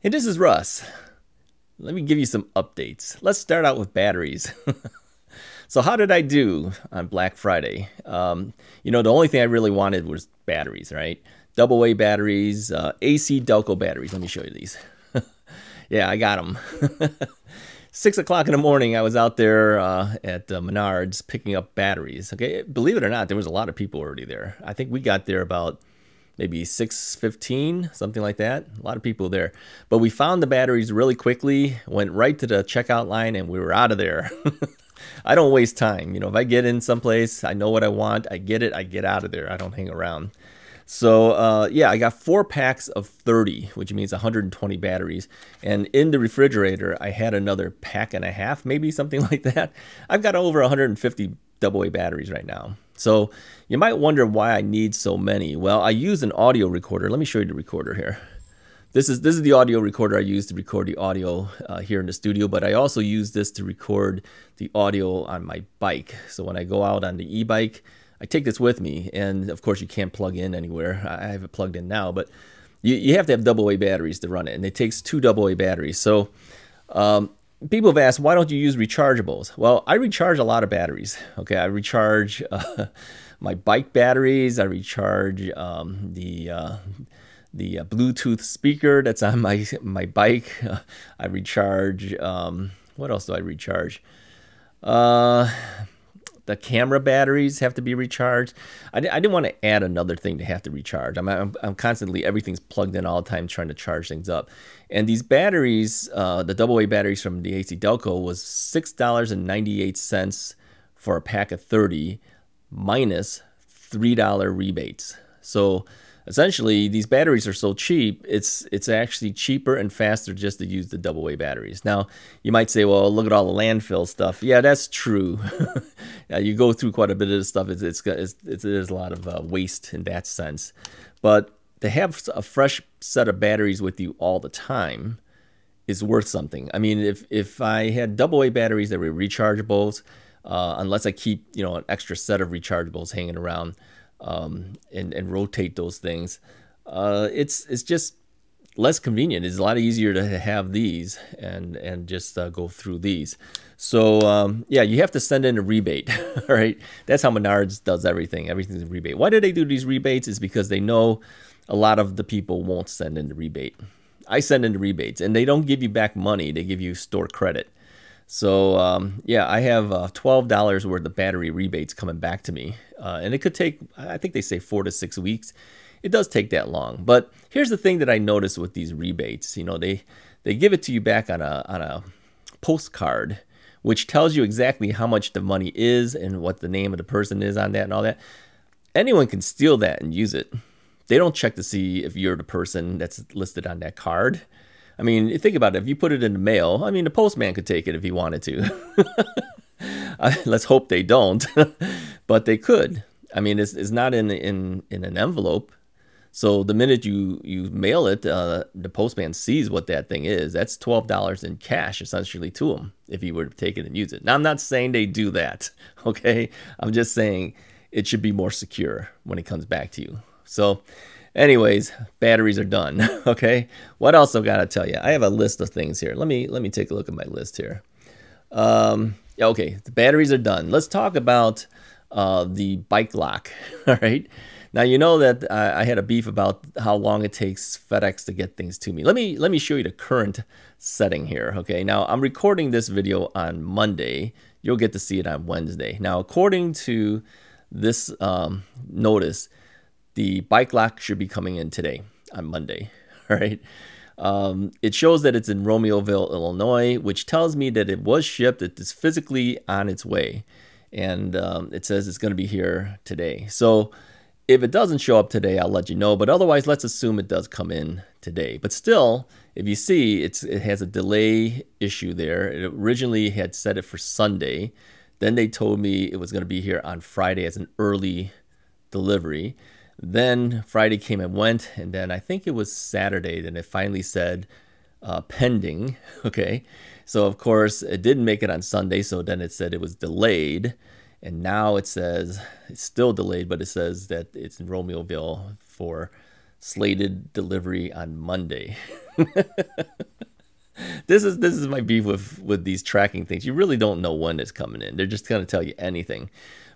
Hey, this is Russ. Let me give you some updates. Let's start out with batteries. So how did I do on Black Friday? The only thing I really wanted was batteries, right? Double A batteries, AC Delco batteries. Let me show you these. Yeah, I got them. 6 o'clock in the morning, I was out there at Menards picking up batteries. Okay, believe it or not, there was a lot of people already there. I think we got there about maybe 6:15, something like that. A lot of people there. But we found the batteries really quickly, went right to the checkout line, and we were out of there. I don't waste time. If I get in someplace, I know what I want, I get it, I get out of there. I don't hang around. So, yeah, I got 4 packs of 30, which means 120 batteries. And in the refrigerator, I had another pack and a half, maybe something like that. I've got over 150 AA batteries right now. So you might wonder why I need so many. Well, I use an audio recorder. Let me show you the recorder here. This is the audio recorder I use to record the audio here in the studio, but I also use this to record the audio on my bike. So when I go out on the e-bike, I take this with me, and of course you can't plug in anywhere. I have it plugged in now, but you have to have AA batteries to run it, and it takes 2 AA batteries. So people have asked, why don't you use rechargeables? Well, I recharge a lot of batteries. Okay, I recharge my bike batteries. I recharge the Bluetooth speaker that's on my bike. I recharge. What else do I recharge? The camera batteries have to be recharged. I didn't want to add another thing to have to recharge. I'm constantly, everything's plugged in all the time trying to charge things up. And these batteries, the AA batteries from the AC Delco was $6.98 for a pack of 30 minus $3 rebates. So essentially, these batteries are so cheap, it's actually cheaper and faster just to use the AA batteries. Now, you might say, well, look at all the landfill stuff. Yeah, that's true. You go through quite a bit of this stuff. There's a lot of waste in that sense. But to have a fresh set of batteries with you all the time is worth something. I mean, if I had AA batteries that were rechargeables, unless I keep an extra set of rechargeables hanging around, and rotate those things, it's just less convenient. It's a lot easier to have these and just go through these. So yeah, you have to send in a rebate. All right, that's how Menards does everything. Everything's a rebate. Why do they do these rebates? Is because they know a lot of the people won't send in the rebate. I send in the rebates, and they don't give you back money. They give you store credit. So yeah, I have $12 worth of battery rebates coming back to me, and it could take, I think they say 4 to 6 weeks. It does take that long. But here's the thing that I noticed with these rebates. They give it to you back on a postcard, which tells you exactly how much the money is and what the name of the person is on that and all that. Anyone can steal that and use it. They don't check to see if you're the person that's listed on that card. I mean, think about it. If you put it in the mail, I mean, the postman could take it if he wanted to. Let's hope they don't, but they could. I mean, it's not in an envelope. So the minute you mail it, the postman sees what that thing is. That's $12 in cash, essentially, to him if he were to take it and use it. Now, I'm not saying they do that, okay? I'm just saying it should be more secure when it comes back to you. So anyways, batteries are done. Okay, what else I've got to tell you? I have a list of things here. Let me take a look at my list here. Okay, the batteries are done. Let's talk about the bike lock. All right. Now you know that I had a beef about how long it takes FedEx to get things to me. Let me show you the current setting here. Okay. Now I'm recording this video on Monday. You'll get to see it on Wednesday. Now, according to this notice, the bike lock should be coming in today on Monday. All right. It shows that it's in Romeoville, Illinois, which tells me that it was shipped. It is physically on its way. And it says it's going to be here today. So if it doesn't show up today, I'll let you know. But otherwise, let's assume it does come in today. But still, if you see, it has a delay issue there. It originally had set it for Sunday. Then they told me it was going to be here on Friday as an early delivery. Then Friday came and went, and then I think it was Saturday, then it finally said pending. Okay, so of course it didn't make it on Sunday, so then it said it was delayed, and now it says it's still delayed, but it says that it's in Romeoville for slated delivery on Monday. This is my beef with these tracking things. You really don't know when it's coming in. They're just gonna tell you anything.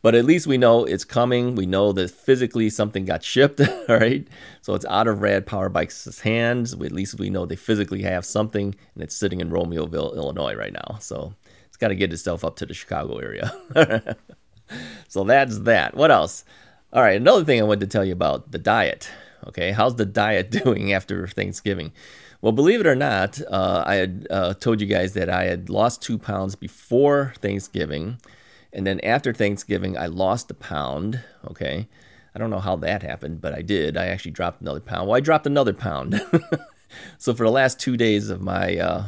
But at least we know it's coming. We know that physically something got shipped, all right? So it's out of Rad Power Bikes' hands. At least we know they physically have something, and it's sitting in Romeoville, Illinois right now. So it's got to get itself up to the Chicago area. So that's that. What else? All right, another thing I wanted to tell you about, the diet. Okay, how's the diet doing after Thanksgiving? Well, believe it or not, I had told you guys that I had lost 2 pounds before Thanksgiving. And then after Thanksgiving, I lost a pound, okay? I don't know how that happened, but I did. I actually dropped another pound. Well, I dropped another pound. So for the last 2 days of my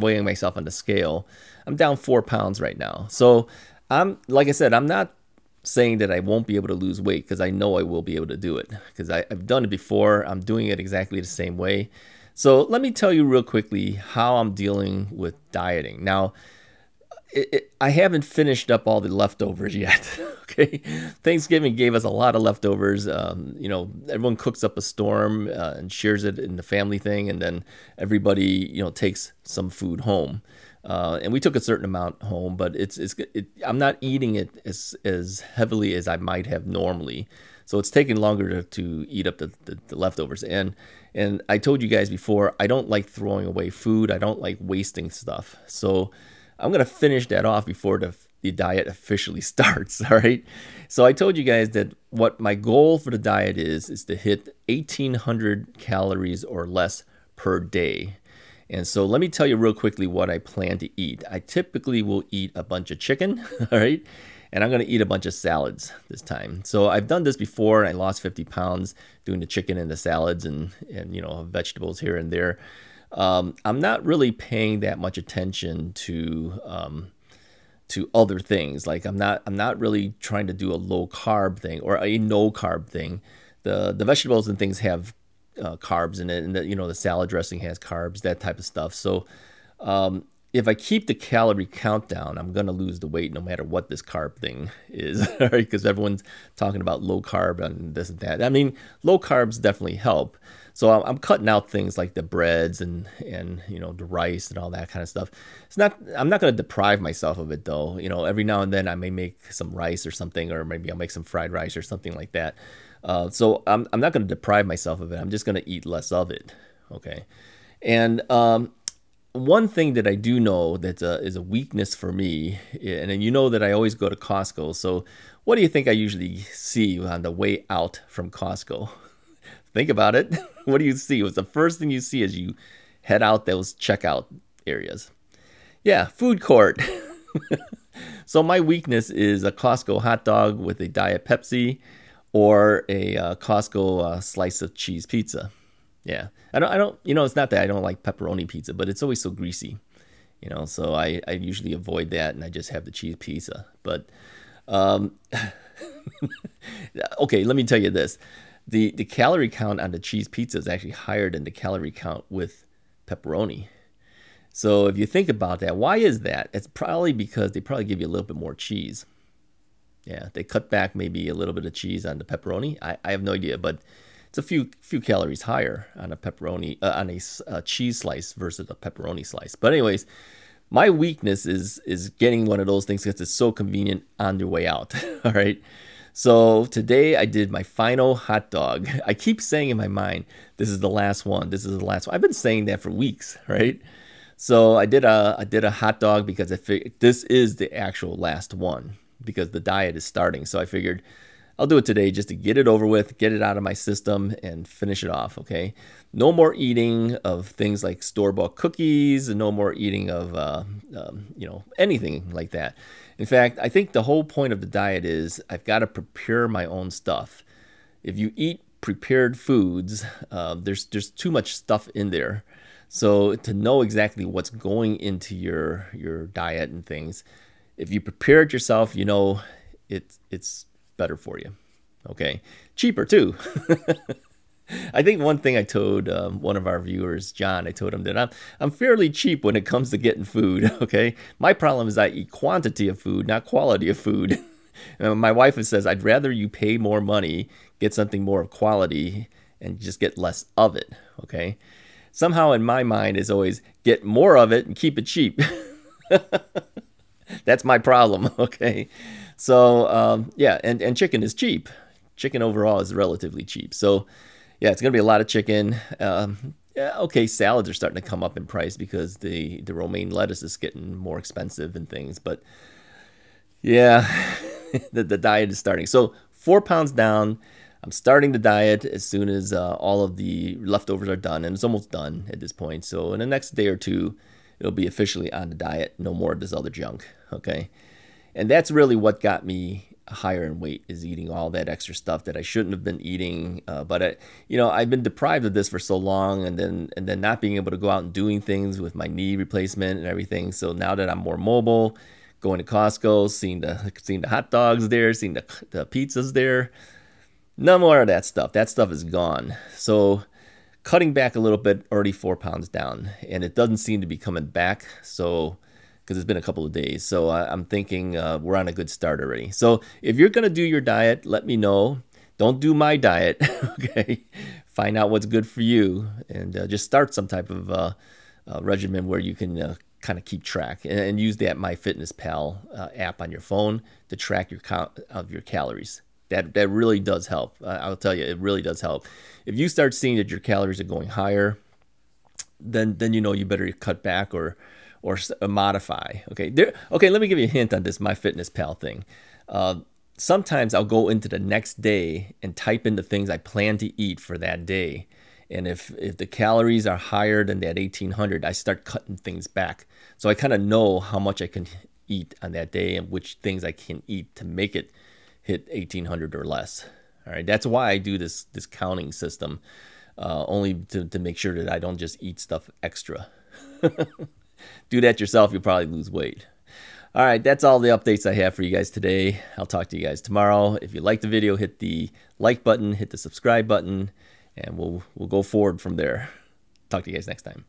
weighing myself on the scale, I'm down 4 pounds right now. So like I said, I'm not saying that I won't be able to lose weight, because I know I will be able to do it, because I've done it before. I'm doing it exactly the same way. So let me tell you real quickly how I'm dealing with dieting. Now, I haven't finished up all the leftovers yet. Okay, Thanksgiving gave us a lot of leftovers. You know, everyone cooks up a storm and shares it in the family thing, and then everybody, you know, takes some food home. And we took a certain amount home, but I'm not eating it as heavily as I might have normally. So it's taking longer to eat up the leftovers. And I told you guys before, I don't like throwing away food. I don't like wasting stuff. So I'm going to finish that off before the diet officially starts, all right? So I told you guys that what my goal for the diet is to hit 1,800 calories or less per day. And so let me tell you real quickly what I plan to eat. I typically will eat a bunch of chicken, all right? And I'm going to eat a bunch of salads this time. So I've done this before, and I lost 50 pounds doing the chicken and the salads and you know, vegetables here and there. I'm not really paying that much attention to other things. Like I'm not really trying to do a low carb thing or a no carb thing. The vegetables and things have carbs in it, and you know, the salad dressing has carbs, that type of stuff. So if I keep the calorie count down, I'm gonna lose the weight no matter what this carb thing is, right? Because everyone's talking about low carb and this and that. I mean, low carbs definitely help. So I'm cutting out things like the breads and you know, the rice and all that kind of stuff. I'm not going to deprive myself of it though. You know, every now and then I may make some rice or something, or maybe I'll make some fried rice or something like that. So I'm not going to deprive myself of it. I'm just going to eat less of it. Okay. And one thing that I do know that is a weakness for me, and you know that I always go to Costco. So what do you think I usually see on the way out from Costco? Think about it. What do you see? What's the first thing you see as you head out those checkout areas? Yeah, food court. So my weakness is a Costco hot dog with a Diet Pepsi, or a Costco slice of cheese pizza. Yeah, I don't. You know, it's not that I don't like pepperoni pizza, but it's always so greasy. You know, so I usually avoid that, and I just have the cheese pizza. But okay, let me tell you this. The calorie count on the cheese pizza is actually higher than the calorie count with pepperoni. So if you think about that, why is that? It's probably because they probably give you a little bit more cheese. Yeah, they cut back maybe a little bit of cheese on the pepperoni. I have no idea, but it's a few calories higher on a pepperoni on a cheese slice versus a pepperoni slice. But anyways, my weakness is getting one of those things because it's so convenient on your way out. All right. So today I did my final hot dog. I keep saying in my mind, this is the last one. This is the last one. I've been saying that for weeks, right? So I did a hot dog because I figured this is the actual last one because the diet is starting. So I figured I'll do it today just to get it over with, get it out of my system, and finish it off, okay? No more eating of things like store-bought cookies, and no more eating of, you know, anything like that. In fact, I think the whole point of the diet is I've got to prepare my own stuff. If you eat prepared foods, there's too much stuff in there. So to know exactly what's going into your diet and things, if you prepare it yourself, you know it's better for you. Okay, cheaper too. I think one thing I told one of our viewers, John, I told him that I'm fairly cheap when it comes to getting food, okay? My problem is I eat quantity of food, not quality of food. My wife says, I'd rather you pay more money, get something more of quality, and just get less of it, okay? Somehow in my mind is always get more of it and keep it cheap. That's my problem, okay? So, yeah, and chicken is cheap. Chicken overall is relatively cheap. So, yeah, it's going to be a lot of chicken. Yeah, okay, salads are starting to come up in price because the romaine lettuce is getting more expensive and things. But, yeah, the diet is starting. So, 4 pounds down. I'm starting the diet as soon as all of the leftovers are done. And it's almost done at this point. So, in the next day or two, it'll be officially on the diet. No more of this other junk, okay? And that's really what got me higher in weight, is eating all that extra stuff that I shouldn't have been eating. But I've been deprived of this for so long, and then not being able to go out and doing things with my knee replacement and everything. So now that I'm more mobile, going to Costco, seeing the hot dogs there, seeing the pizzas there, no more of that stuff. That stuff is gone. So cutting back a little bit, already 4 pounds down, and it doesn't seem to be coming back. So, because it's been a couple of days. So I'm thinking we're on a good start already. So if you're going to do your diet, let me know. Don't do my diet, okay? Find out what's good for you, and just start some type of regimen where you can kind of keep track, and use that MyFitnessPal app on your phone to track your count of your calories. That really does help. I'll tell you, it really does help. If you start seeing that your calories are going higher, then you better cut back or modify. Okay, let me give you a hint on this MyFitnessPal thing. Sometimes I'll go into the next day and type in the things I plan to eat for that day. And if the calories are higher than that 1,800, I start cutting things back. So I kind of know how much I can eat on that day and which things I can eat to make it hit 1,800 or less. All right, that's why I do this counting system, only to make sure that I don't just eat stuff extra. Do that yourself, you'll probably lose weight. All right, that's all the updates I have for you guys today. I'll talk to you guys tomorrow. If you like the video, hit the like button, hit the subscribe button, and we'll go forward from there. Talk to you guys next time.